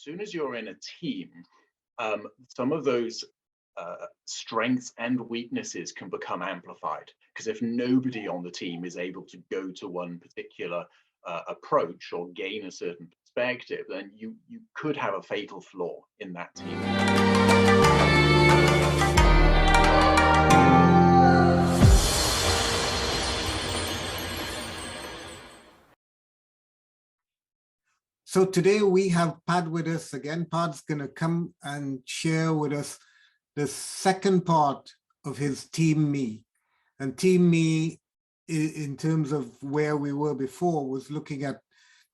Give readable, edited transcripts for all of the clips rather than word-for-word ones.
soon as you're in a team, some of those strengths and weaknesses can become amplified, because if nobody on the team is able to go to one particular approach or gain a certain perspective, then you could have a fatal flaw in that team. So today we have Pat with us again. Pat's going to come and share with us the second part of his Team Me. And Team Me, in terms of where we were before, was looking at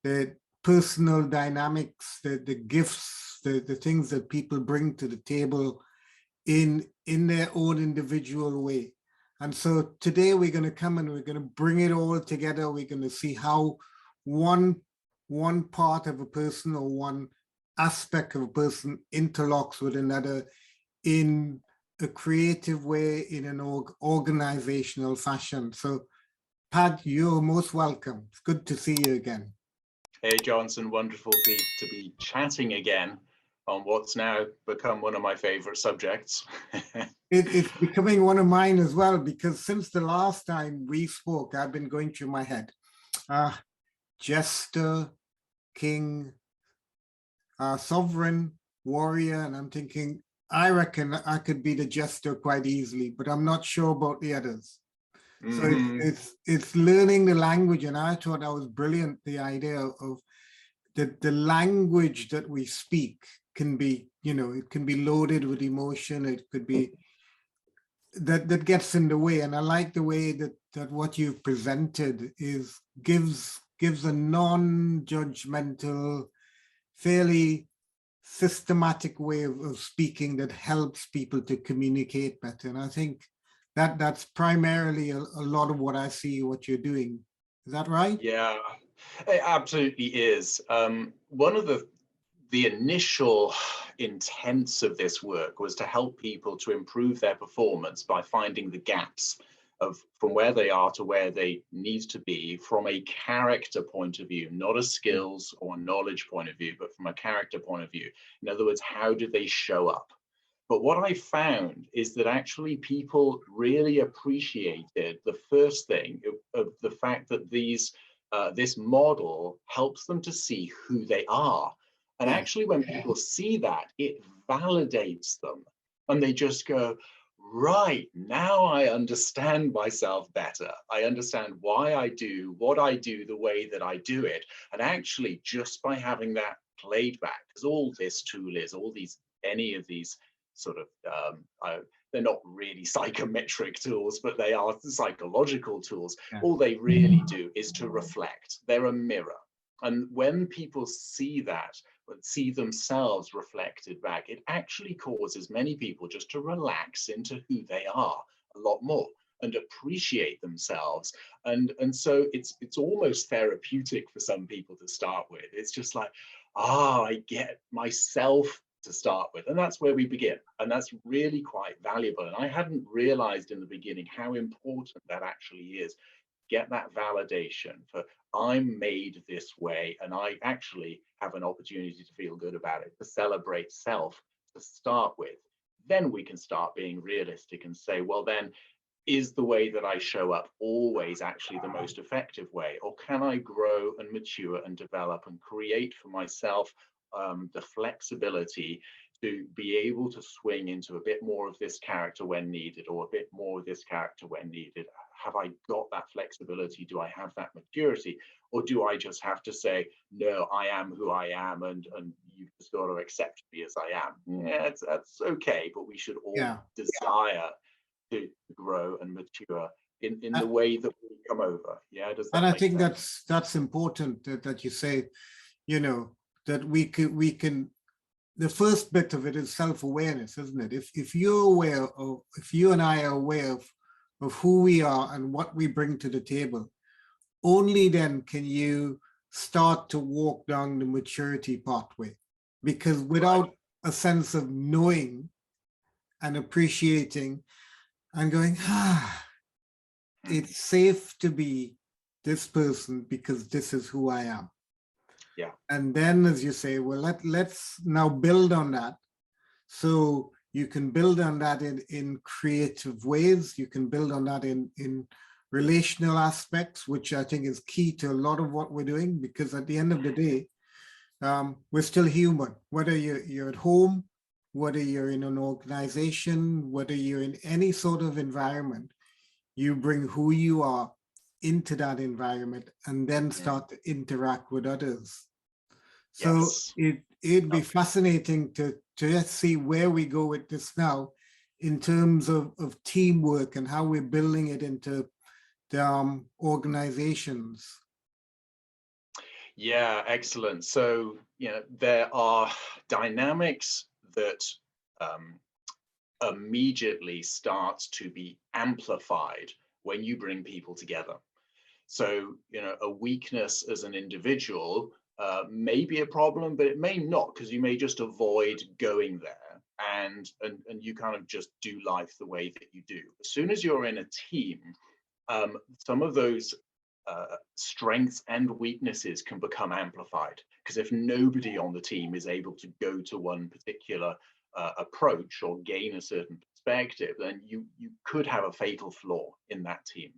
the personal dynamics, the gifts, the things that people bring to the table in their own individual way. And so today we're going to come and we're going to bring it all together. We're going to see how one part of a person or one aspect of a person interlocks with another in a creative way, in an organizational fashion. So Pat, you're most welcome. It's good to see you again. Hey Johnson, wonderful to be chatting again on what's now become one of my favorite subjects. It's becoming one of mine as well, because since the last time we spoke, I've been going through my head. Jester, king, sovereign, warrior, and I'm thinking, I reckon I could be the jester quite easily, but I'm not sure about the others. So it's learning the language, and I thought that was brilliant, the idea of the language that we speak can be, it can be loaded with emotion, it could be, that gets in the way. And I like the way that what you've presented gives a non-judgmental, fairly systematic way of speaking that helps people to communicate better. And I think that's primarily a lot of what I see what you're doing. Is that right? Yeah, it absolutely is. One of the initial intents of this work was to help people to improve their performance by finding the gaps from where they are to where they need to be from a character point of view, not a skills or knowledge point of view, but from a character point of view. In other words, how do they show up? But what I found is that actually people really appreciated the first thing of the fact that this model helps them to see who they are. And actually when people see that, it validates them and they just go, right, now I understand myself better. I understand why I do what I do the way that I do it. And actually just by having that played back, because all this tool is, any of these sort of, they're not really psychometric tools, but they are psychological tools. Yeah. All they really do is to reflect. They're a mirror. And when people see that, see themselves reflected back, it actually causes many people just to relax into who they are a lot more and appreciate themselves. And so it's almost therapeutic for some people to start with. It's just like, I get myself to start with. And that's where we begin. And that's really quite valuable. And I hadn't realized in the beginning how important that actually is. Get that validation for I'm made this way, and I actually have an opportunity to feel good about it, to celebrate self to start with. Then we can start being realistic and say, well, then is the way that I show up always actually the most effective way? Or can I grow and mature and develop and create for myself the flexibility to be able to swing into a bit more of this character when needed, or a bit more of this character when needed? Have I got that flexibility? Do I have that maturity? Or do I just have to say, no, I am who I am, and you've just got to accept me as I am? Yeah, that's okay, but we should all desire to grow and mature in the way that we come over. Yeah, does that and I think sense? that's important that you say, that we can. The first bit of it is self-awareness, isn't it? If you're aware of, if you and I are aware of who we are and what we bring to the table, only then can you start to walk down the maturity pathway. Because without a sense of knowing and appreciating and going, it's safe to be this person because this is who I am. And then, as you say, well, let's now build on that. So you can build on that in creative ways. You can build on that in relational aspects, which I think is key to a lot of what we're doing, because at the end of the day, we're still human, whether you're at home, whether you're in an organization, whether you're in any sort of environment, you bring who you are into that environment and then start to interact with others. So Yes. it'd be fascinating to just see where we go with this now in terms of teamwork and how we're building it into the organizations. Yeah, excellent. So, there are dynamics that immediately start to be amplified when you bring people together. So, a weakness as an individual may be a problem, but it may not, because you may just avoid going there and you kind of just do life the way that you do. As soon as you're in a team, some of those strengths and weaknesses can become amplified, because if nobody on the team is able to go to one particular approach or gain a certain perspective, then you could have a fatal flaw in that team.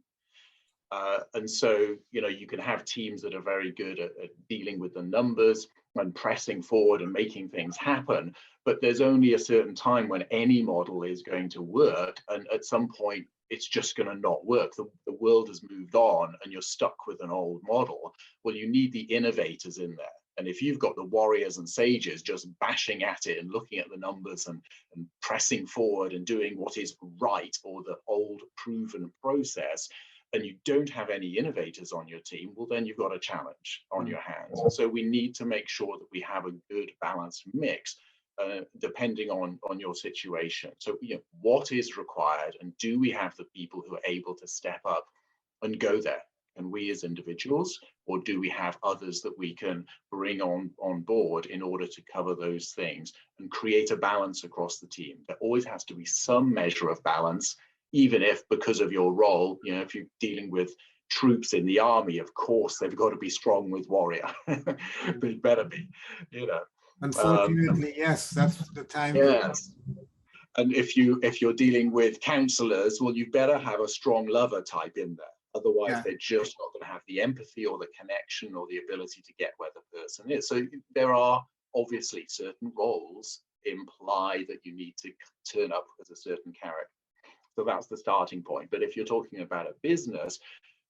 And so, you can have teams that are very good at dealing with the numbers and pressing forward and making things happen, but there's only a certain time when any model is going to work, and at some point it's just going to not work. The world has moved on and you're stuck with an old model. Well, you need the innovators in there. And if you've got the warriors and sages just bashing at it and looking at the numbers and pressing forward and doing what is right, or the old proven process, and you don't have any innovators on your team, well, then you've got a challenge on your hands. So we need to make sure that we have a good balanced mix, depending on your situation. So, what is required, and do we have the people who are able to step up and go there? And we as individuals, or do we have others that we can bring on board in order to cover those things and create a balance across the team? There always has to be some measure of balance, even if, because of your role, if you're dealing with troops in the army, of course they've got to be strong with warrior. They better be, Unfortunately, yes, that's the time. Yes. And if you're dealing with counselors, well, you better have a strong lover type in there. Otherwise, they're just not going to have the empathy or the connection or the ability to get where the person is. So there are obviously certain roles imply that you need to turn up as a certain character. So that's the starting point. But if you're talking about a business,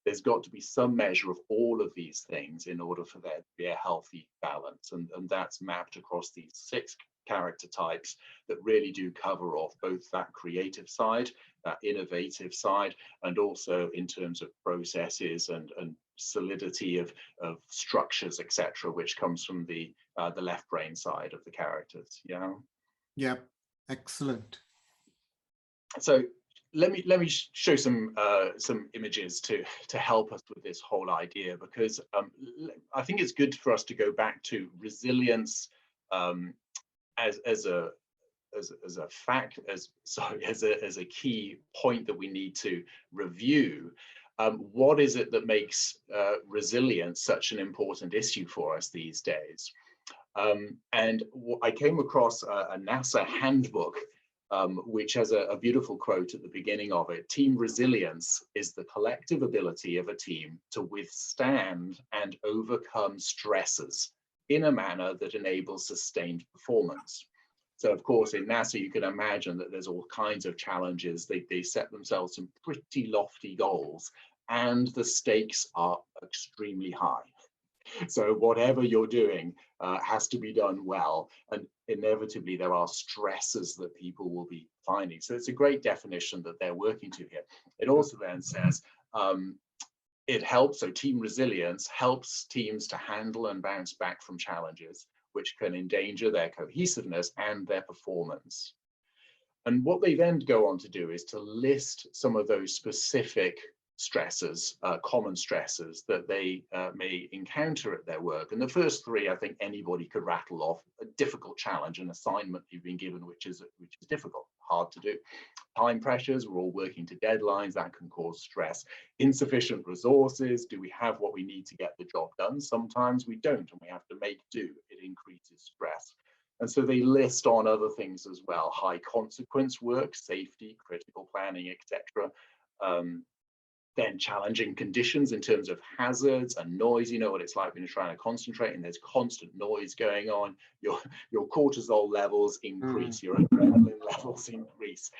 there's got to be some measure of all of these things in order for there to be a healthy balance. And that's mapped across these 6 character types that really do cover off both that creative side, that innovative side, and also in terms of processes and solidity of structures, etc., which comes from the left brain side of the characters. Yeah, excellent. So let me show some images to help us with this whole idea, because I think it's good for us to go back to resilience as a fact, as a key point that we need to review. What is it that makes resilience such an important issue for us these days? And I came across a NASA handbook, which has a beautiful quote at the beginning of it. Team resilience is the collective ability of a team to withstand and overcome stresses in a manner that enables sustained performance. So, of course, in NASA, you can imagine that there's all kinds of challenges. They set themselves some pretty lofty goals, and the stakes are extremely high. So whatever you're doing has to be done well, and inevitably there are stresses that people will be finding. So it's a great definition that they're working to here. It also then says it helps, so team resilience helps teams to handle and bounce back from challenges which can endanger their cohesiveness and their performance. And what they then go on to do is to list some of those specific stresses, common stresses that they may encounter at their work. And the first 3, I think anybody could rattle off: a difficult challenge, an assignment you've been given which is difficult, hard to do. Time pressures, we're all working to deadlines, that can cause stress. Insufficient resources, do we have what we need to get the job done? Sometimes we don't, and we have to make do. It increases stress. And so they list on other things as well: high consequence work, safety, critical planning, etc. Then challenging conditions in terms of hazards and noise. You know what it's like when you're trying to concentrate and there's constant noise going on. Your cortisol levels increase, your adrenaline levels increase.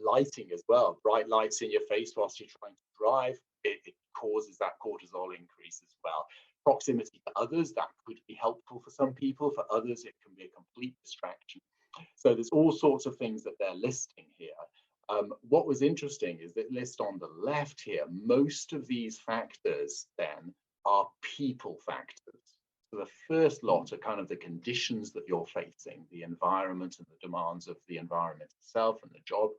Lighting as well, bright lights in your face whilst you're trying to drive, it causes that cortisol increase as well. Proximity to others, that could be helpful for some people. For others, it can be a complete distraction. So there's all sorts of things that they're listing here. What was interesting is that list on the left here, most of these factors then are people factors. So the first lot are kind of the conditions that you're facing, the environment and the demands of the environment itself and the job.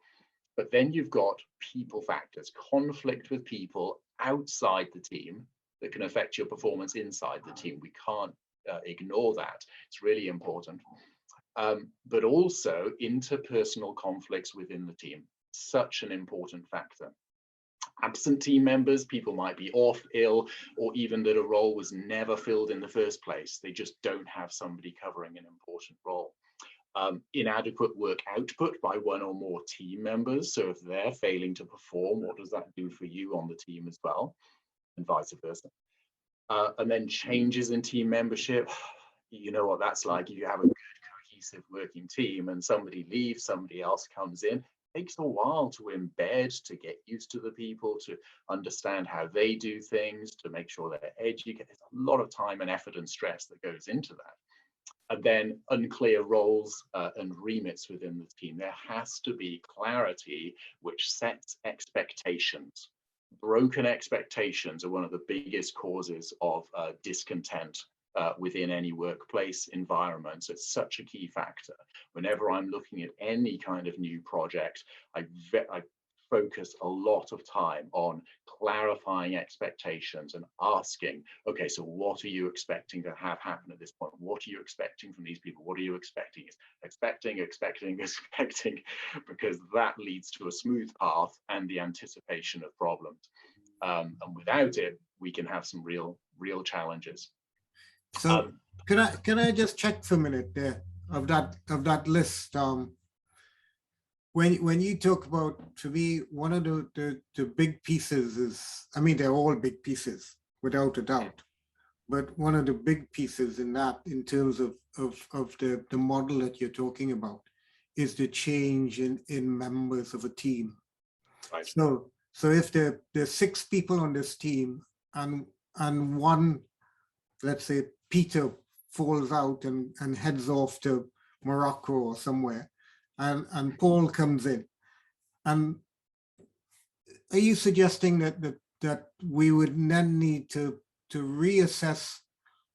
But then you've got people factors, conflict with people outside the team that can affect your performance inside the team. We can't ignore that. It's really important. But also interpersonal conflicts within the team, such an important factor. Absent team members, people might be off, ill, or even that a role was never filled in the first place. They just don't have somebody covering an important role. Inadequate work output by one or more team members. So if they're failing to perform, what does that do for you on the team as well? And vice versa. And then changes in team membership. You know what that's like. If you have a good cohesive working team and somebody leaves, somebody else comes in, it takes a while to embed, to get used to the people, to understand how they do things, to make sure they're educated. There's a lot of time and effort and stress that goes into that. And then unclear roles and remits within the team. There has to be clarity which sets expectations. Broken expectations are one of the biggest causes of discontent within any workplace environment. So it's such a key factor. Whenever I'm looking at any kind of new project, I focus a lot of time on clarifying expectations and asking, okay, so what are you expecting to have happen at this point? What are you expecting from these people? What are you expecting? Expecting, because that leads to a smooth path and the anticipation of problems. And without it, we can have some real challenges. So can I just check for a minute there of that list? When you talk about, to me, one of the big pieces is, I mean, they're all big pieces without a doubt, but one of the big pieces in that, in terms of the model that you're talking about, is the change in members of a team. Right. So if there's 6 people on this team and one, let's say Peter, falls out and heads off to Morocco or somewhere, and Paul comes in, are you suggesting that we would then need to reassess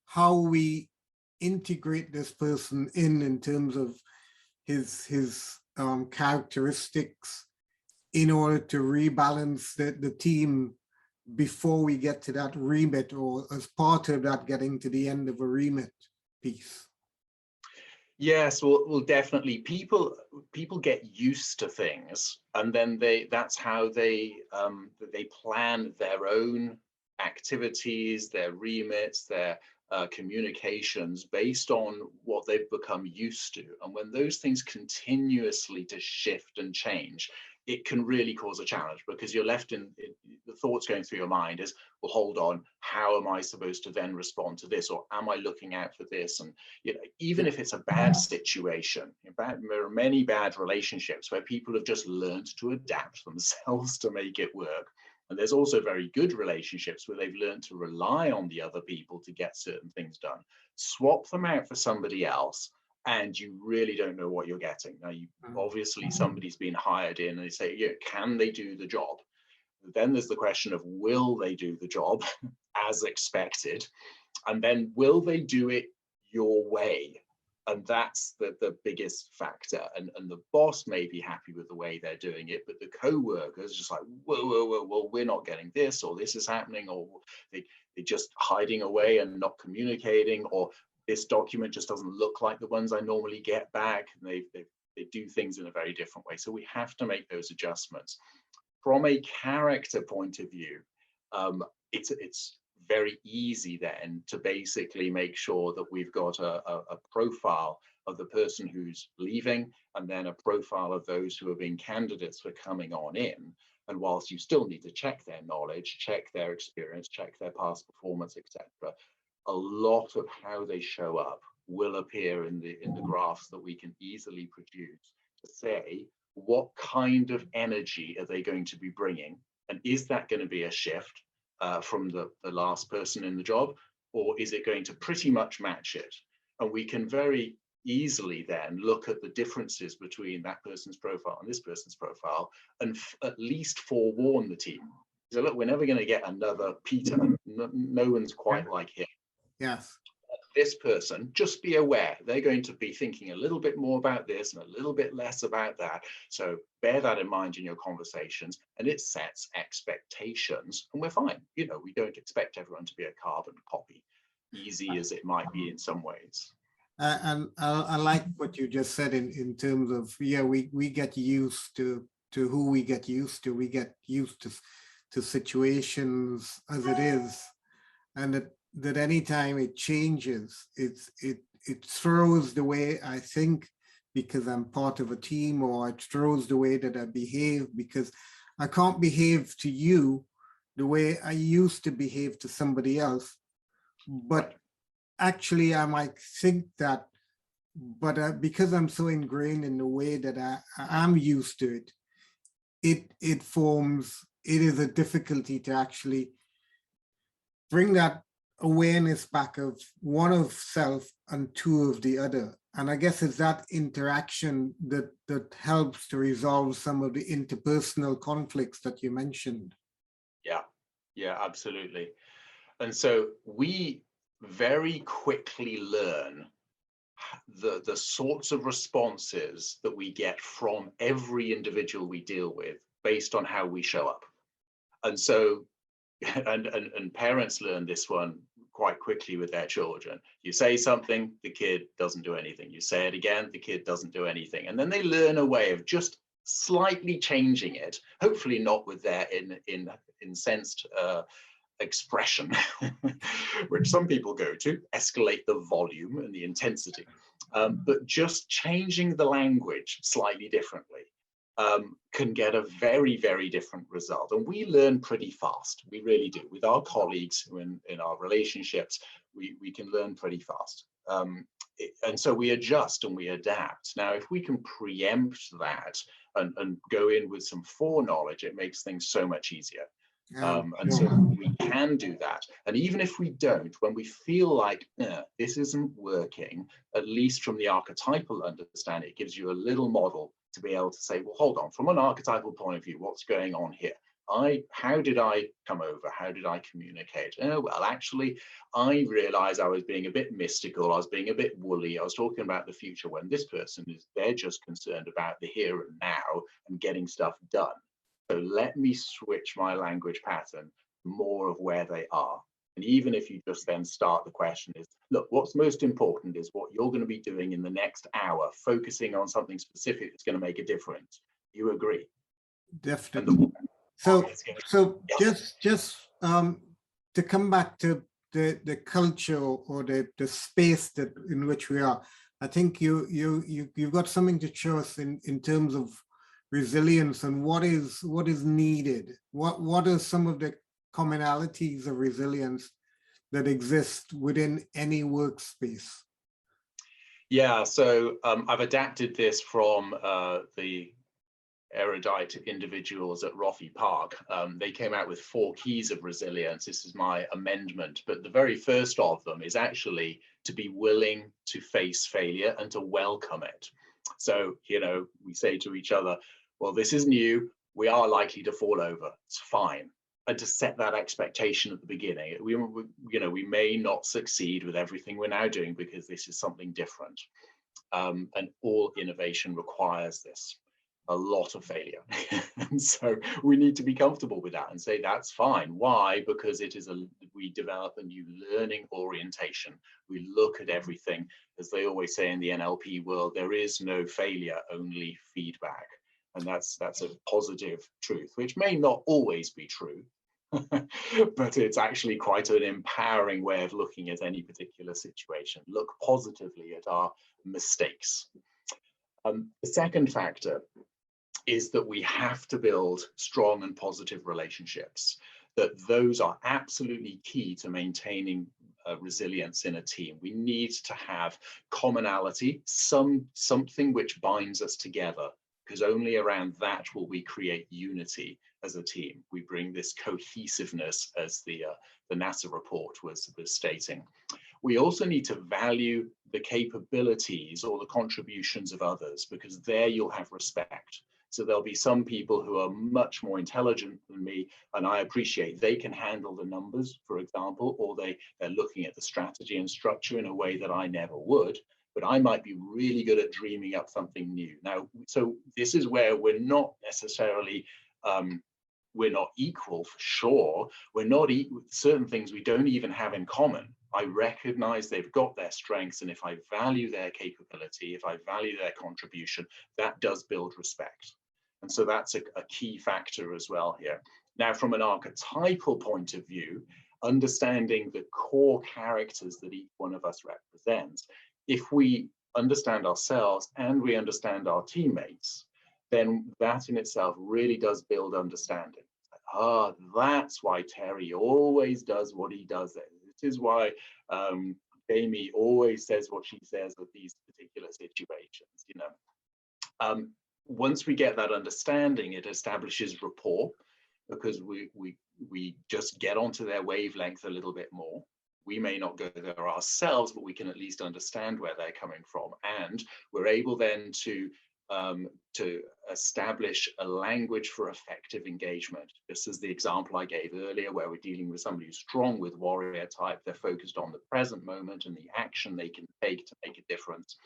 how we integrate this person in terms of his characteristics, in order to rebalance the team before we get to that remit, or as part of that getting to the end of a remit piece? Yes, well, definitely. People get used to things, and then that's how they plan their own activities, their remits, their communications based on what they've become used to. And when those things continuously to shift and change, it can really cause a challenge, because you're left in the thoughts going through your mind is, well, hold on, how am I supposed to then respond to this? Or am I looking out for this? And even if it's a bad situation, there are many bad relationships where people have just learned to adapt themselves to make it work. And there's also very good relationships where they've learned to rely on the other people to get certain things done. Swap them out for somebody else, and you really don't know what you're getting. Now, obviously somebody's been hired in, and they say, yeah, can they do the job? Then there's the question of, will they do the job as expected? And then will they do it your way? And that's the biggest factor. And the boss may be happy with the way they're doing it, but the co-workers just like, whoa, well, we're not getting this, or this is happening, or they're just hiding away and not communicating, or this document just doesn't look like the ones I normally get back. And they've They do things in a very different way. So we have to make those adjustments. From a character point of view, it's very easy then to basically make sure that we've got a profile of the person who's leaving, and then a profile of those who have been candidates for coming on in. And whilst you still need to check their knowledge, check their experience, check their past performance, etc., a lot of how they show up will appear in the graphs that we can easily produce to say what kind of energy are they going to be bringing, and is that going to be a shift from the last person in the job, or is it going to pretty much match it? And we can very easily then look at the differences between that person's profile and this person's profile, and at least forewarn the team. So look, we're never going to get another Peter. No one's quite like him. Yes. This person, just be aware, they're going to be thinking a little bit more about this and a little bit less about that. So bear that in mind in your conversations, and it sets expectations, and we're fine. You know, we don't expect everyone to be a carbon copy, easy as it might be in some ways. And I like what you just said in terms of, yeah, we get used to who we get used to. We get used to situations as it is, and that anytime it changes, it throws the way I think, because I'm part of a team, or it throws the way that I behave, because I can't behave to you the way I used to behave to somebody else. But actually, I might think that, but because I'm so ingrained in the way that I'm used to it, it is a difficulty to actually bring that awareness back of one of self and two of the other. And I guess it's that interaction that helps to resolve some of the interpersonal conflicts that you mentioned. Yeah, absolutely. And so we very quickly learn the sorts of responses that we get from every individual we deal with based on how we show up. And so, and parents learn this one quite quickly with their children. You say something, the kid doesn't do anything. You say it again, the kid doesn't do anything. And then they learn a way of just slightly changing it, hopefully not with their incensed expression, which some people go to, escalate the volume and the intensity, but just changing the language slightly differently can get a very, very different result. And we learn pretty fast. We really do. With our colleagues in our relationships, we can learn pretty fast. And so we adjust and we adapt. Now, if we can preempt that and go in with some foreknowledge, it makes things so much easier. And so we can do that. And even if we don't, when we feel like this isn't working, at least from the archetypal understanding, it gives you a little model to be able to say, well, hold on, from an archetypal point of view, what's going on here? How did I come over? How did I communicate? Oh, well, actually, I realized I was being a bit mystical. I was being a bit woolly. I was talking about the future, when this person they're just concerned about the here and now and getting stuff done. So let me switch my language pattern more of where they are. And even if you just then start the question is, look, what's most important is what you're going to be doing in the next hour, focusing on something specific that's going to make a difference. You agree? Definitely. So just to come back to the culture or the space that in which we are, I think you've got something to show us in terms of resilience and what is needed. What are some of the commonalities of resilience that exist within any workspace? Yeah, so I've adapted this from the erudite individuals at Roffey Park. They came out with 4 keys of resilience. This is my amendment, but the very first of them is actually to be willing to face failure and to welcome it. So, you know, we say to each other, well, this is new. We are likely to fall over. It's fine. And to set that expectation at the beginning, we may not succeed with everything we're now doing because this is something different. And all innovation requires this. a lot of failure. And so we need to be comfortable with that and say that's fine. Why? Because we develop a new learning orientation. We look at everything, as they always say in the NLP world, there is no failure, only feedback. And that's a positive truth, which may not always be true, but it's actually quite an empowering way of looking at any particular situation. Look positively at our mistakes. The second factor is that we have to build strong and positive relationships, that those are absolutely key to maintaining resilience in a team. We need to have commonality, something which binds us together, because only around that will we create unity as a team. We bring this cohesiveness, as the NASA report was stating. We also need to value the capabilities or the contributions of others, because there you'll have respect. So there'll be some people who are much more intelligent than me, and I appreciate they can handle the numbers, for example, or they're looking at the strategy and structure in a way that I never would, but I might be really good at dreaming up something new. Now, so this is where we're not necessarily, we're not equal for sure. We're not equal, certain things we don't even have in common. I recognize they've got their strengths, and if I value their capability, if I value their contribution, that does build respect. And so that's a key factor as well here. Now, from an archetypal point of view, understanding the core characters that each one of us represents, if we understand ourselves and we understand our teammates, then that in itself really does build understanding. That's why Terry always does what he does. This is why Jamie always says what she says with these particular situations, you know. Once we get that understanding, it establishes rapport, because we just get onto their wavelength a little bit more. We may not go there ourselves, but we can at least understand where they're coming from. And we're able then to establish a language for effective engagement. This is the example I gave earlier, where we're dealing with somebody who's strong with warrior type. They're focused on the present moment and the action they can take to make a difference.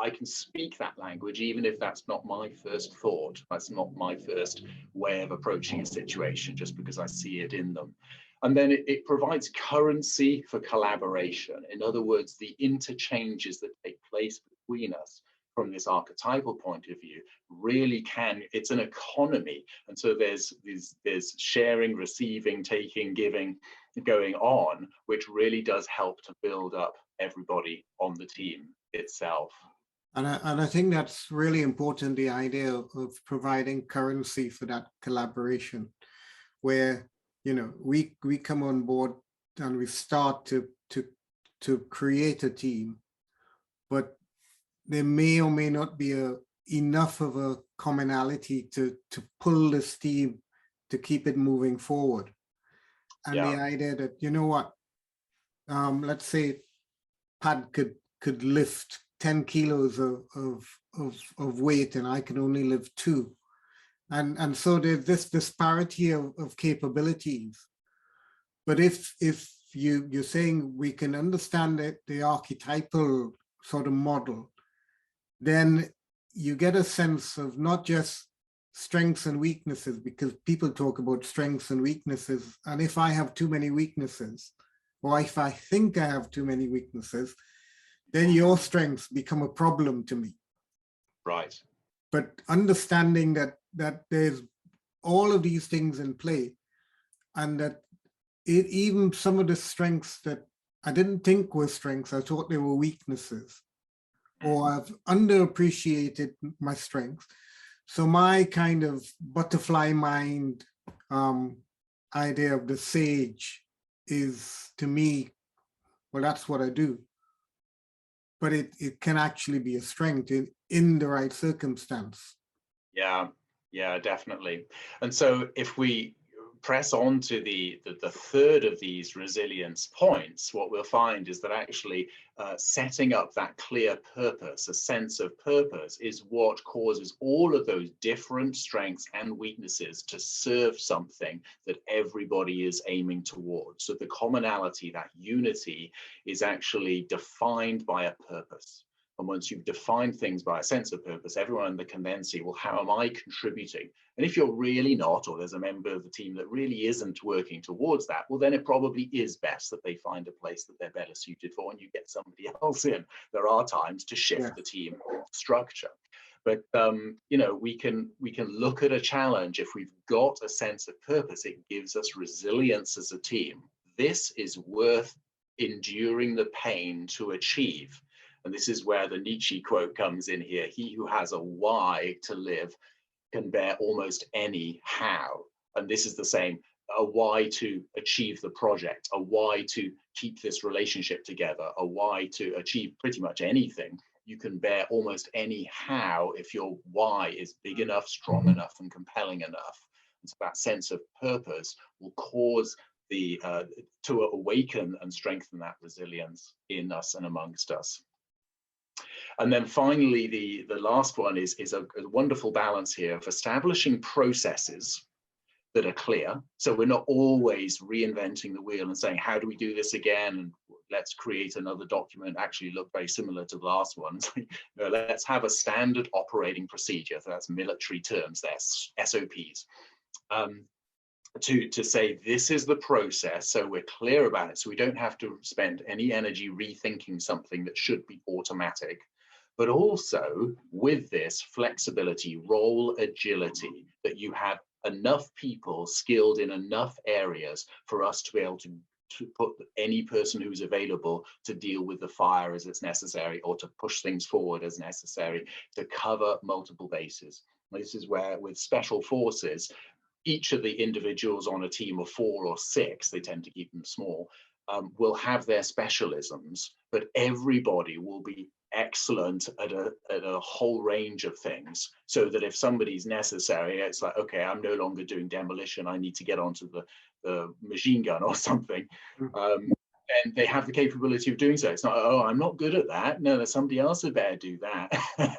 I can speak that language, even if that's not my first thought. That's not my first way of approaching a situation, just because I see it in them. And then it provides currency for collaboration. In other words, the interchanges that take place between us from this archetypal point of view really it's an economy. And so there's sharing, receiving, taking, giving going on, which really does help to build up everybody on the team itself. And I think that's really important, the idea of providing currency for that collaboration, where, you know, we come on board and we start to create a team, but there may or may not be enough of a commonality to pull this team to keep it moving forward. And the idea that, you know what, let's say Pat could lift 10 kilos of weight and I can only lift 2. And so there's this disparity of capabilities. But if you're saying we can understand the archetypal sort of model, then you get a sense of not just strengths and weaknesses, because people talk about strengths and weaknesses. And if I have too many weaknesses, or if I think I have too many weaknesses, then your strengths become a problem to me. Right. But understanding that there's all of these things in play, and that even some of the strengths that I didn't think were strengths, I thought they were weaknesses, or I've underappreciated my strengths. So my kind of butterfly mind idea of the sage is, to me, well, that's what I do. But it can actually be a strength in the right circumstance. Yeah, definitely. And so if we press on to the third of these resilience points, what we'll find is that actually setting up that clear purpose, a sense of purpose, is what causes all of those different strengths and weaknesses to serve something that everybody is aiming towards. So the commonality, that unity, is actually defined by a purpose, And once you've defined things by a sense of purpose, everyone can then see, well, how am I contributing? And if you're really not, or there's a member of the team that really isn't working towards that, well, then it probably is best that they find a place that they're better suited for and you get somebody else in. There are times to shift the team structure. But you know, we can look at a challenge. If we've got a sense of purpose, it gives us resilience as a team. This is worth enduring the pain to achieve. And this is where the Nietzsche quote comes in here. He who has a why to live can bear almost any how. And this is the same, a why to achieve the project, a why to keep this relationship together, a why to achieve pretty much anything. You can bear almost any how if your why is big enough, strong enough, and compelling enough. And so that sense of purpose will cause the to awaken and strengthen that resilience in us and amongst us. And then finally, the last one is a wonderful balance here of establishing processes that are clear. So we're not always reinventing the wheel and saying, how do we do this again? And let's create another document, actually look very similar to the last one. No, let's have a standard operating procedure. So that's military terms, that's SOPs. To say this is the process, so we're clear about it, so we don't have to spend any energy rethinking something that should be automatic. But also with this flexibility, role agility, that you have enough people skilled in enough areas for us to be able to put any person who's available to deal with the fire as it's necessary, or to push things forward as necessary, to cover multiple bases. This is where with special forces, each of the individuals on a team of 4 or 6, they tend to keep them small, will have their specialisms, but everybody will be excellent at a whole range of things, so that if somebody's necessary, it's like, okay, I'm no longer doing demolition, I need to get onto the machine gun or something. And they have the capability of doing so. It's not, oh, I'm not good at that. No, there's somebody else who better do that.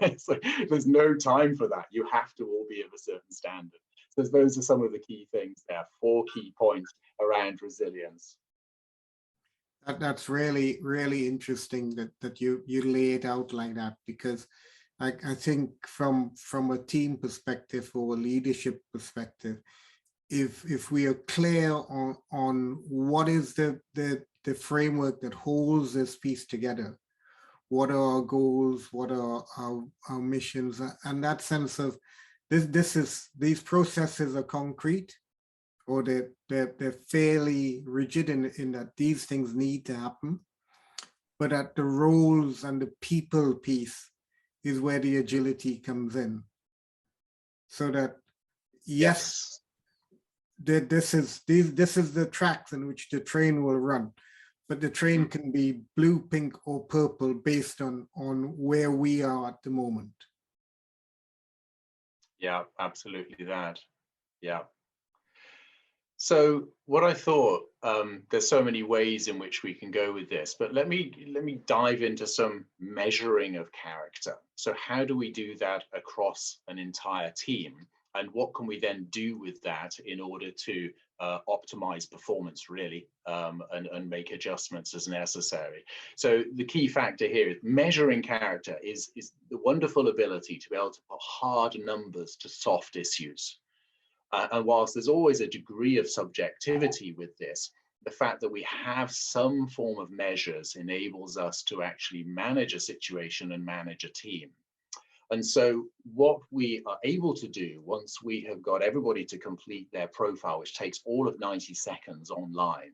It's like, there's no time for that. You have to all be of a certain standard. So those are some of the key things there, 4 key points around resilience. That's really, really interesting that you lay it out like that, because I think from a team perspective or a leadership perspective, if we are clear on what is the framework that holds this piece together, what are our goals, what are our missions, and that sense of these processes are concrete, or they're fairly rigid in that these things need to happen, but that the roles and the people piece is where the agility comes in. So that, yes, this is the tracks in which the train will run, but the train can be blue, pink, or purple based on where we are at the moment. Yeah, absolutely that. Yeah. So what I thought, there's so many ways in which we can go with this, but let me dive into some measuring of character. So how do we do that across an entire team? And what can we then do with that in order to optimize performance, really, and make adjustments as necessary? So the key factor here is measuring character is the wonderful ability to be able to put hard numbers to soft issues. And whilst there's always a degree of subjectivity with this, the fact that we have some form of measures enables us to actually manage a situation and manage a team. And so what we are able to do once we have got everybody to complete their profile, which takes all of 90 seconds online,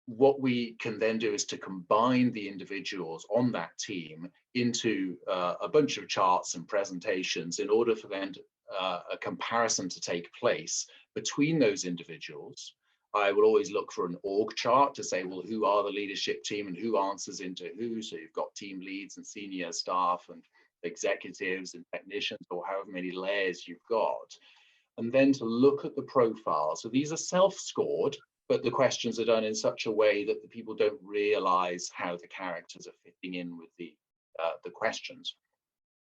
what we can then do is to combine the individuals on that team into a bunch of charts and presentations in order for them to, a comparison to take place between those individuals. I will always look for an org chart to say, well, who are the leadership team and who answers into who? So you've got team leads and senior staff and executives and technicians, or however many layers you've got. And then to look at the profile. So these are self-scored, but the questions are done in such a way that the people don't realize how the characters are fitting in with the questions.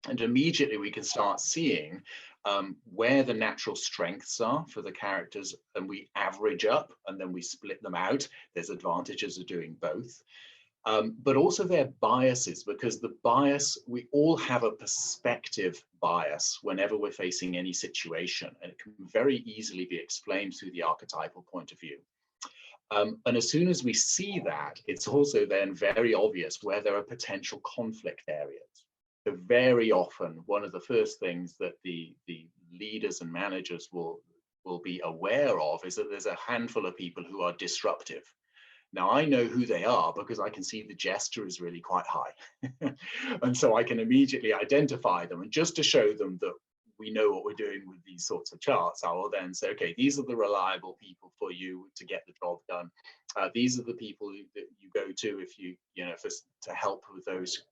And immediately we can start seeing where the natural strengths are for the characters, and we average up and then we split them out. There's advantages of doing both. but also their biases, because the bias, we all have a perspective bias whenever we're facing any situation, and it can very easily be explained through the archetypal point of view. And as soon as we see that, it's also then very obvious where there are potential conflict areas. So very often, one of the first things that the leaders and managers will be aware of is that there's a handful of people who are disruptive. Now, I know who they are because I can see the gesture is really quite high. And so I can immediately identify them. And just to show them that we know what we're doing with these sorts of charts, I will then say, okay, these are the reliable people for you to get the job done. These are the people that you go to if you know, to help with those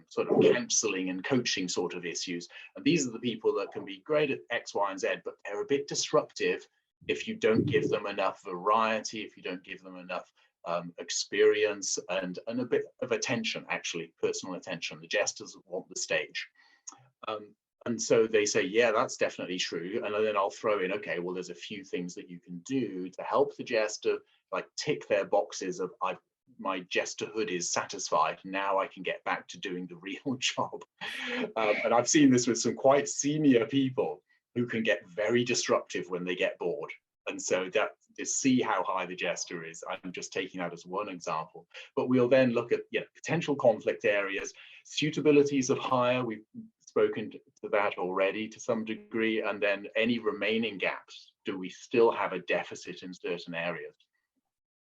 sort of counseling and coaching sort of issues. And these are the people that can be great at X, Y, and Z, but they're a bit disruptive if you don't give them enough variety, if you don't give them enough experience and a bit of attention, actually, personal attention. The jesters want the stage. And so they say, yeah, that's definitely true. And then I'll throw in, okay, well, there's a few things that you can do to help the jester, like tick their boxes of my jesterhood is satisfied. Now I can get back to doing the real job. And I've seen this with some quite senior people who can get very disruptive when they get bored. And so that to see how high the jester is, I'm just taking that as one example. But we'll then look at potential conflict areas, suitabilities of hire. We've spoken to that already to some degree, and then any remaining gaps. Do we still have a deficit in certain areas?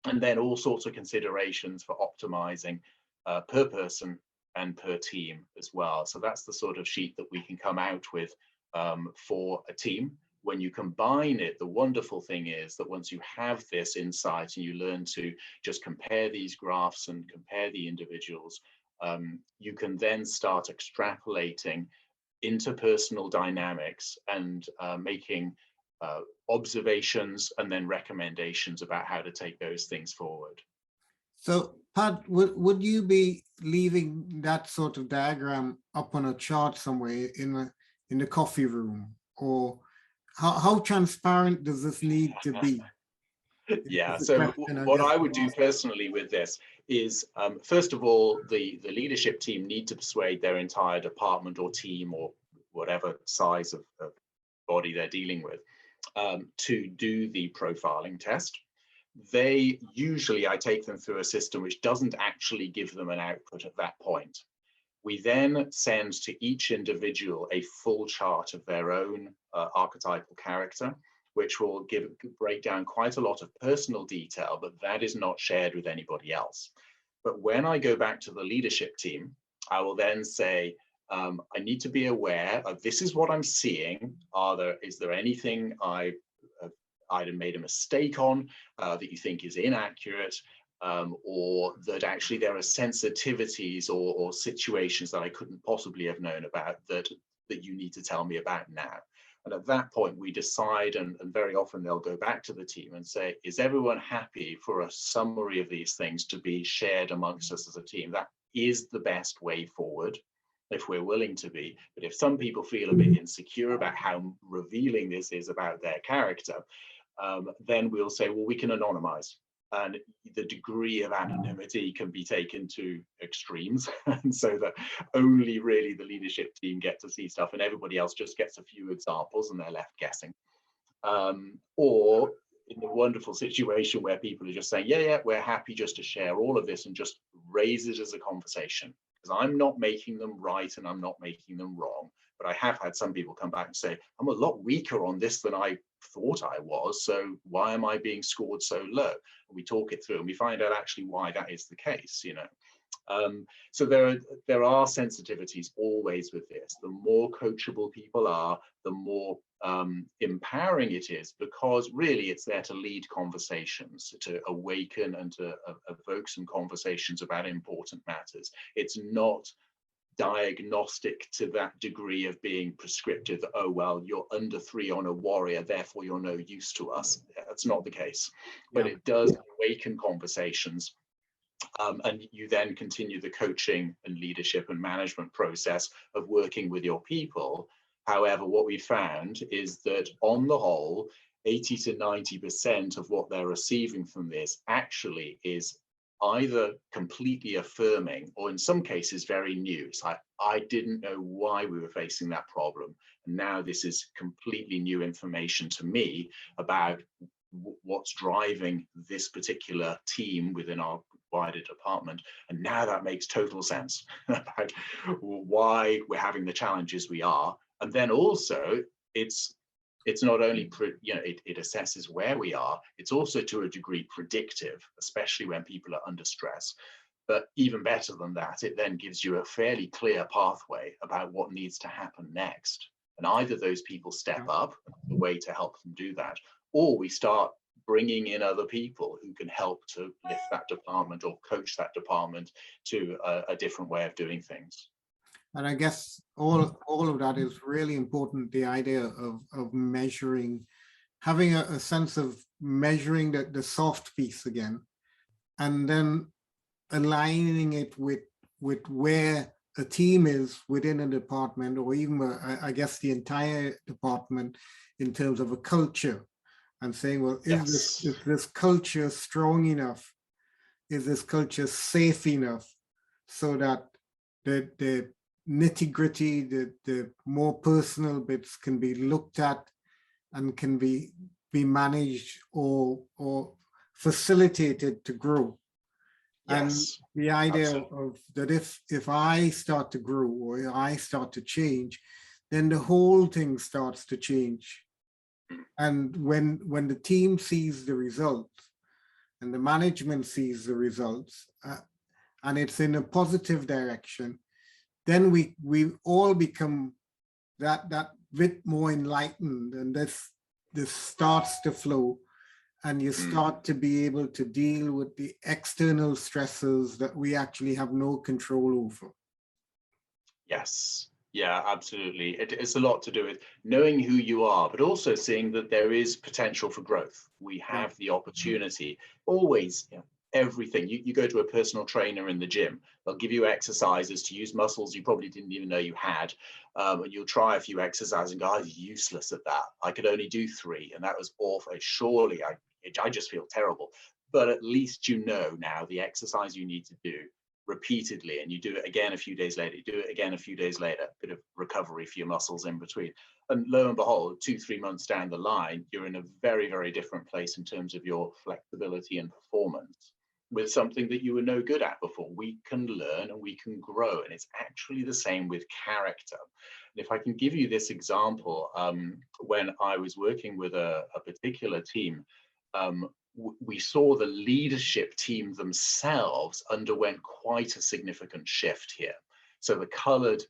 And then all sorts of considerations for optimizing per person and per team as well. So that's the sort of sheet that we can come out with for a team. When you combine it, the wonderful thing is that once you have this insight and you learn to just compare these graphs and compare the individuals, you can then start extrapolating interpersonal dynamics and making observations and then recommendations about how to take those things forward. So, Pat, would you be leaving that sort of diagram up on a chart somewhere in the coffee room, or how transparent does this need to be? Yeah, so what I would do personally with this is, first of all, the leadership team need to persuade their entire department or team or whatever size of body they're dealing with to do the profiling test. They usually, I take them through a system which doesn't actually give them an output at that point. We then send to each individual a full chart of their own archetypal character, which will break down quite a lot of personal detail, but that is not shared with anybody else. But when I go back to the leadership team, I will then say, I need to be aware of this is what I'm seeing. Is there anything I either made a mistake on that you think is inaccurate, or that actually there are sensitivities or situations that I couldn't possibly have known about that you need to tell me about now. And at that point, we decide, and very often they'll go back to the team and say, is everyone happy for a summary of these things to be shared amongst us as a team? That is the best way forward, if we're willing to be. But if some people feel a bit insecure about how revealing this is about their character, then we'll say, well, we can anonymize. And the degree of anonymity can be taken to extremes, and so that only really the leadership team get to see stuff and everybody else just gets a few examples and they're left guessing. Or in the wonderful situation where people are just saying, yeah, we're happy just to share all of this and just raise it as a conversation, because I'm not making them right and I'm not making them wrong. But I have had some people come back and say, I'm a lot weaker on this than I thought I was, so why am I being scored so low? And we talk it through and we find out actually why that is the case, you know. So there are sensitivities always with this. The more coachable people are, the more empowering it is, because really it's there to lead conversations, to awaken and to evoke some conversations about important matters. It's not diagnostic to that degree of being prescriptive that, oh, well, you're under 3 on a warrior, therefore you're no use to us. That's not the case. But it does awaken conversations. And you then continue the coaching and leadership and management process of working with your people. However, what we found is that on the whole, 80 to 90% of what they're receiving from this actually is either completely affirming or in some cases very new. It's like, I didn't know why we were facing that problem. And now this is completely new information to me about what's driving this particular team within our wider department. And now that makes total sense about why we're having the challenges we are. And then also it's not only, it assesses where we are, it's also to a degree predictive, especially when people are under stress. But even better than that, it then gives you a fairly clear pathway about what needs to happen next. And either those people step up, the way to help them do that, or we start bringing in other people who can help to lift that department or coach that department to a different way of doing things. And I guess all of that is really important, the idea of measuring, having a sense of measuring the soft piece again, and then aligning it with where a team is within a department, or even, I guess, the entire department in terms of a culture, and saying, well, is this culture strong enough? Is this culture safe enough so that the nitty-gritty, the more personal bits can be looked at and can be managed or facilitated to grow? Yes, and the idea absolutely. of that, if I start to grow or I start to change, then the whole thing starts to change. And when the team sees the results and the management sees the results, and it's in a positive direction, then we all become that bit more enlightened, and this starts to flow, and you start to be able to deal with the external stresses that we actually have no control over. Yes. Yeah, absolutely. It's a lot to do with knowing who you are, but also seeing that there is potential for growth. We have the opportunity, always, everything. You go to a personal trainer in the gym, they'll give you exercises to use muscles you probably didn't even know you had. And you'll try a few exercises and go, I'm useless at that. I could only do 3. And that was awful. Surely I just feel terrible. But at least you know now the exercise you need to do repeatedly, and you do it again a few days later, you do it again a few days later, a bit of recovery for your muscles in between. And lo and behold, 2-3 months down the line, you're in a very, very different place in terms of your flexibility and performance with something that you were no good at before. We can learn and we can grow. And it's actually the same with character. And if I can give you this example, when I was working with a particular team, we saw the leadership team themselves underwent quite a significant shift here. So the colored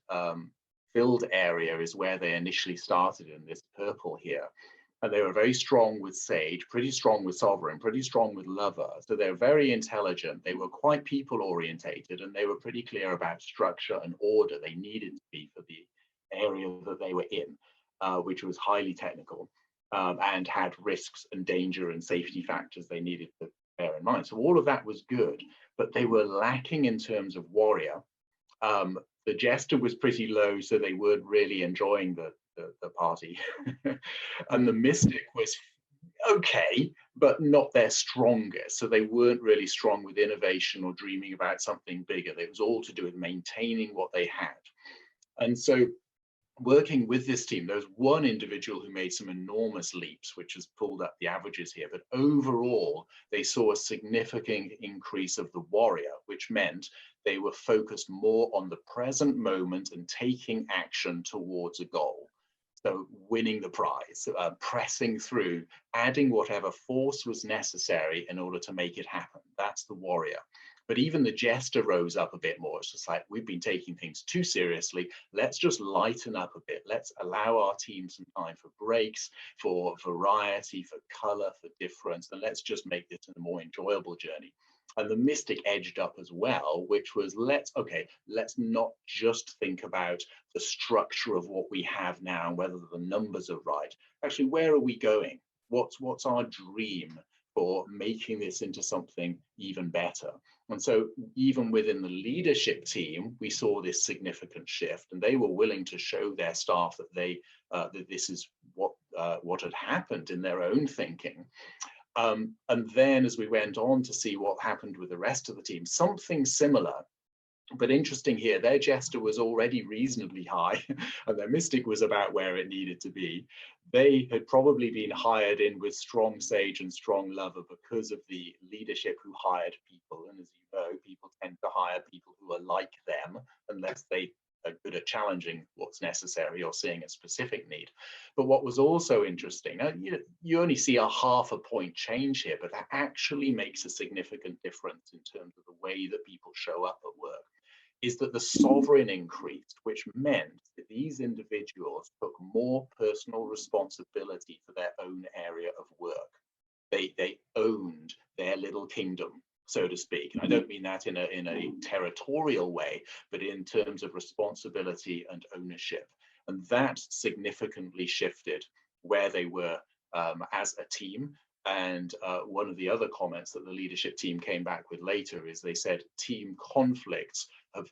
filled area is where they initially started, in this purple here. And they were very strong with Sage, pretty strong with Sovereign, pretty strong with Lover. So they're very intelligent. They were quite people orientated, and they were pretty clear about structure and order they needed to be for the area that they were in, which was highly technical. And had risks and danger and safety factors they needed to bear in mind. So all of that was good, but they were lacking in terms of warrior. The jester was pretty low, so they weren't really enjoying the party. And the mystic was okay, but not their strongest. So they weren't really strong with innovation or dreaming about something bigger. It was all to do with maintaining what they had. And so working with this team, there was one individual who made some enormous leaps, which has pulled up the averages here. But overall, they saw a significant increase of the warrior, which meant they were focused more on the present moment and taking action towards a goal. So winning the prize, pressing through, adding whatever force was necessary in order to make it happen. That's the warrior. But even the jester rose up a bit more. It's just like, we've been taking things too seriously. Let's just lighten up a bit. Let's allow our team some time for breaks, for variety, for color, for difference. And let's just make this a more enjoyable journey. And the mystic edged up as well, which was, let's not just think about the structure of what we have now and whether the numbers are right. Actually, where are we going? What's our dream for making this into something even better? And so even within the leadership team, we saw this significant shift, and they were willing to show their staff that that this is what had happened in their own thinking. And then as we went on to see what happened with the rest of the team, something similar. But interesting here, their jester was already reasonably high and their mystic was about where it needed to be. They had probably been hired in with strong sage and strong lover because of the leadership who hired people. And as you know, people tend to hire people who are like them unless they are good at challenging what's necessary or seeing a specific need. But what was also interesting, you only see a half a point change here, but that actually makes a significant difference in terms of the way that people show up at work, is that the sovereign increased, which meant that these individuals took more personal responsibility for their own area of work. They owned their little kingdom, so to speak. And I don't mean that in a territorial way, but in terms of responsibility and ownership. And that significantly shifted where they were as a team. And one of the other comments that the leadership team came back with later is they said team conflicts have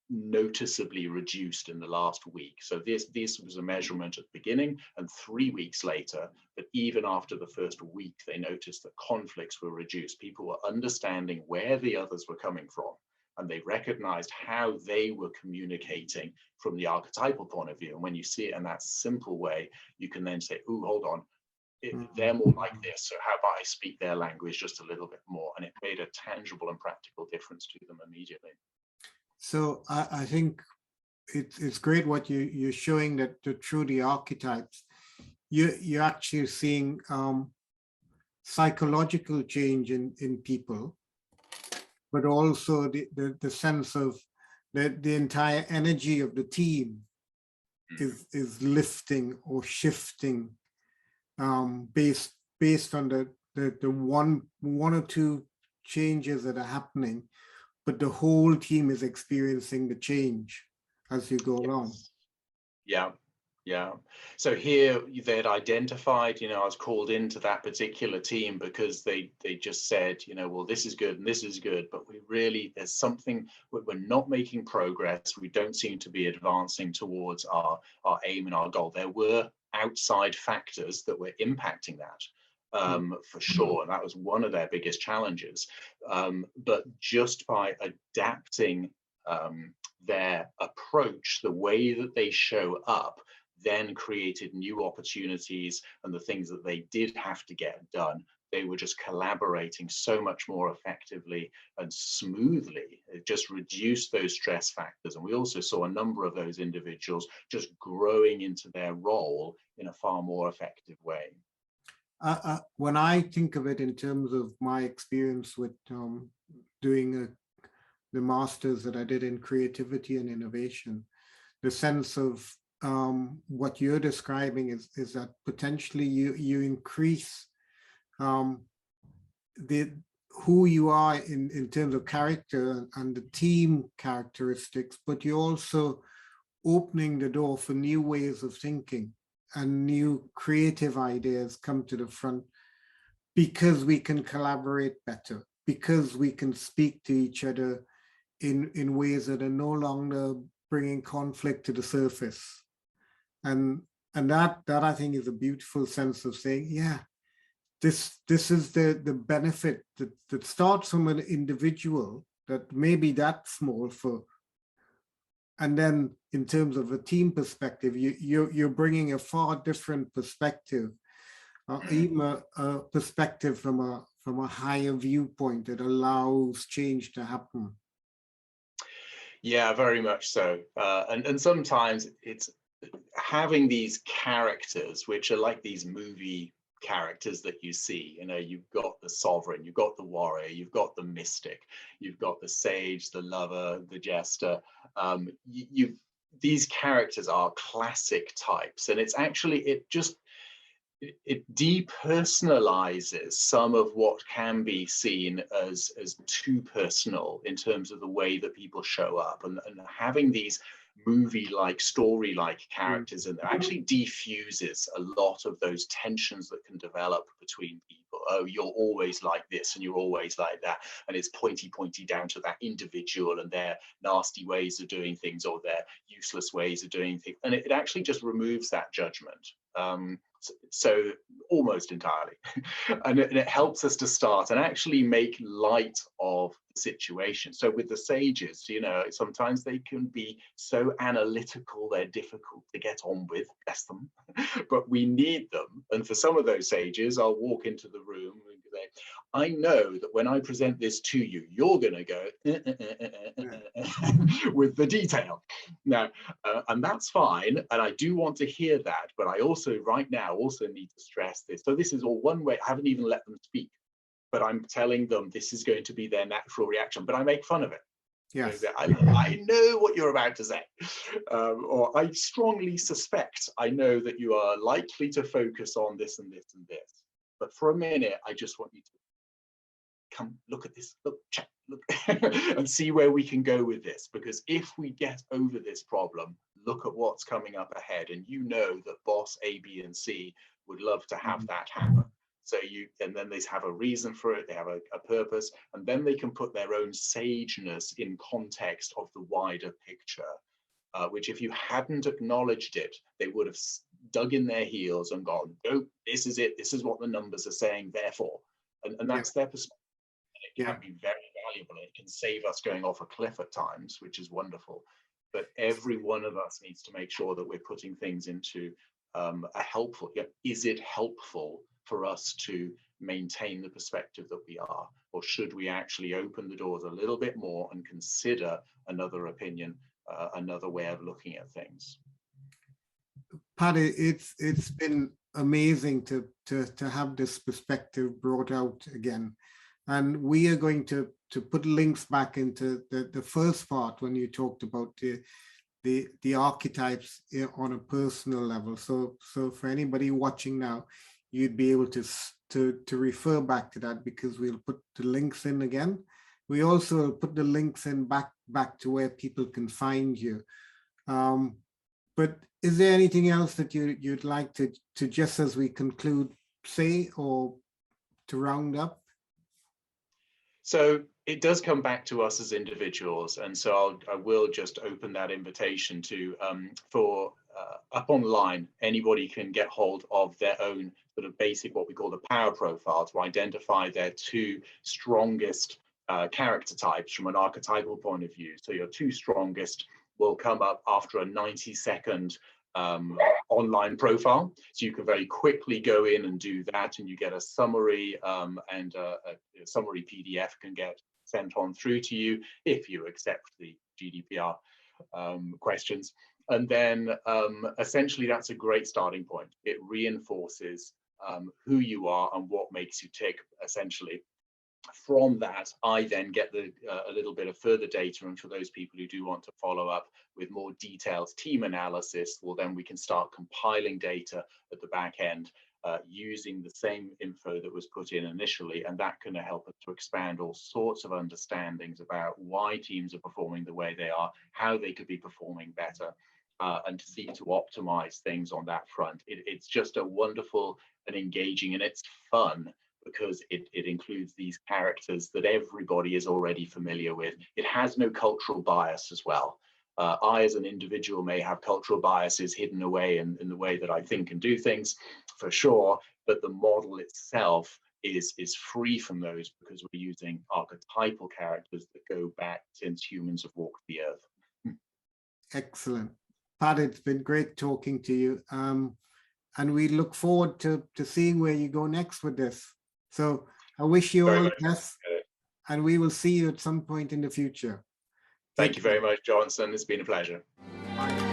noticeably reduced in the last week. So this was a measurement at the beginning, and 3 weeks later, but even after the first week, they noticed that conflicts were reduced. People were understanding where the others were coming from, and they recognized how they were communicating from the archetypal point of view. And when you see it in that simple way, you can then say, oh, hold on, they're more like this, so how about I speak their language just a little bit more? And it made a tangible and practical difference to them immediately. So I think it's great what you're showing, that through the archetypes, you're actually seeing psychological change in people, but also the sense of the entire energy of the team is lifting or shifting based on the one or two changes that are happening, but the whole team is experiencing the change as you go along. Yeah. So here they'd identified, I was called into that particular team because they just said, well, this is good and this is good, but there's something, we're not making progress. We don't seem to be advancing towards our aim and our goal. There were outside factors that were impacting that. For sure, and that was one of their biggest challenges. But just by adapting their approach, the way that they show up, then created new opportunities, and the things that they did have to get done, they were just collaborating so much more effectively and smoothly. It just reduced those stress factors. And we also saw a number of those individuals just growing into their role in a far more effective way. When I think of it in terms of my experience with doing the masters that I did in creativity and innovation, the sense of what you're describing is that potentially you increase who you are in terms of character and the team characteristics, but you're also opening the door for new ways of thinking, and new creative ideas come to the front because we can collaborate better, because we can speak to each other in ways that are no longer bringing conflict to the surface. And that I think is a beautiful sense of saying, yeah, this is the benefit that starts from an individual that may be that small for. And then in terms of a team perspective, you're bringing a far different perspective, even a perspective from a higher viewpoint that allows change to happen. Yeah, very much so. And sometimes it's having these characters, which are like these movie characters that you see. You've got the sovereign, you've got the warrior, you've got the mystic, you've got the sage, the lover, the jester. These characters are classic types, and it's actually, it depersonalizes some of what can be seen as too personal in terms of the way that people show up, and having these movie-like, story-like characters, and actually defuses a lot of those tensions that can develop between people. Oh, you're always like this and you're always like that, and it's pointy down to that individual and their nasty ways of doing things or their useless ways of doing things, and it actually just removes that judgment. So almost entirely. And it helps us to start and actually make light of the situation. So with the sages, you know, sometimes they can be so analytical, they're difficult to get on with, bless them, but we need them. And for some of those sages, I'll walk into the room and say, I know that when I present this to you, you're going to go with the detail. Now, and that's fine. And I do want to hear that. But I also right now also need to stress this. So this is all one way. I haven't even let them speak, but I'm telling them this is going to be their natural reaction. But I make fun of it. Yes. I know what you're about to say, or I strongly suspect I know that you are likely to focus on this and this and this. But for a minute, I just want you to come look at this, look, check, look, and see where we can go with this. Because if we get over this problem, look at what's coming up ahead. And you know that boss A, B, and C would love to have that happen. So and then they have a reason for it, they have a purpose, and then they can put their own sageness in context of the wider picture, which if you hadn't acknowledged it, they would have dug in their heels and gone, oh, this is it, this is what the numbers are saying, therefore. And that's their perspective. It can be very valuable. It can save us going off a cliff at times, which is wonderful. But every one of us needs to make sure that we're putting things into a helpful, is it helpful for us to maintain the perspective that we are? Or should we actually open the doors a little bit more and consider another opinion, another way of looking at things? Paddy, it's been amazing to have this perspective brought out again. And we are going to put links back into the first part when you talked about the archetypes on a personal level. So for anybody watching now, you'd be able to refer back to that, because we'll put the links in again. We also will put the links in back to where people can find you. But is there anything else that you'd like to just as we conclude say, or to round up? So it does come back to us as individuals, and so I will just open that invitation to for up online, anybody can get hold of their own sort of basic, what we call the power profile, to identify their two strongest character types from an archetypal point of view. So your two strongest will come up after a 90-second online profile. So you can very quickly go in and do that, and you get a summary, and a summary PDF can get sent on through to you if you accept the GDPR questions. And then essentially that's a great starting point. It reinforces who you are and what makes you tick, essentially. From that, I then get a little bit of further data, and for those people who do want to follow up with more detailed team analysis, well, then we can start compiling data at the back end using the same info that was put in initially, and that can help us to expand all sorts of understandings about why teams are performing the way they are, how they could be performing better, and to seek to optimize things on that front. It's just a wonderful and engaging, and it's fun, because it includes these characters that everybody is already familiar with. It has no cultural bias as well. I, as an individual, may have cultural biases hidden away in the way that I think and do things, for sure, but the model itself is free from those, because we're using archetypal characters that go back since humans have walked the earth. Excellent. Pat, it's been great talking to you. And we look forward to seeing where you go next with this. So I wish you all the best, and we will see you at some point in the future. Thank you very much, Johnson. It's been a pleasure. Bye.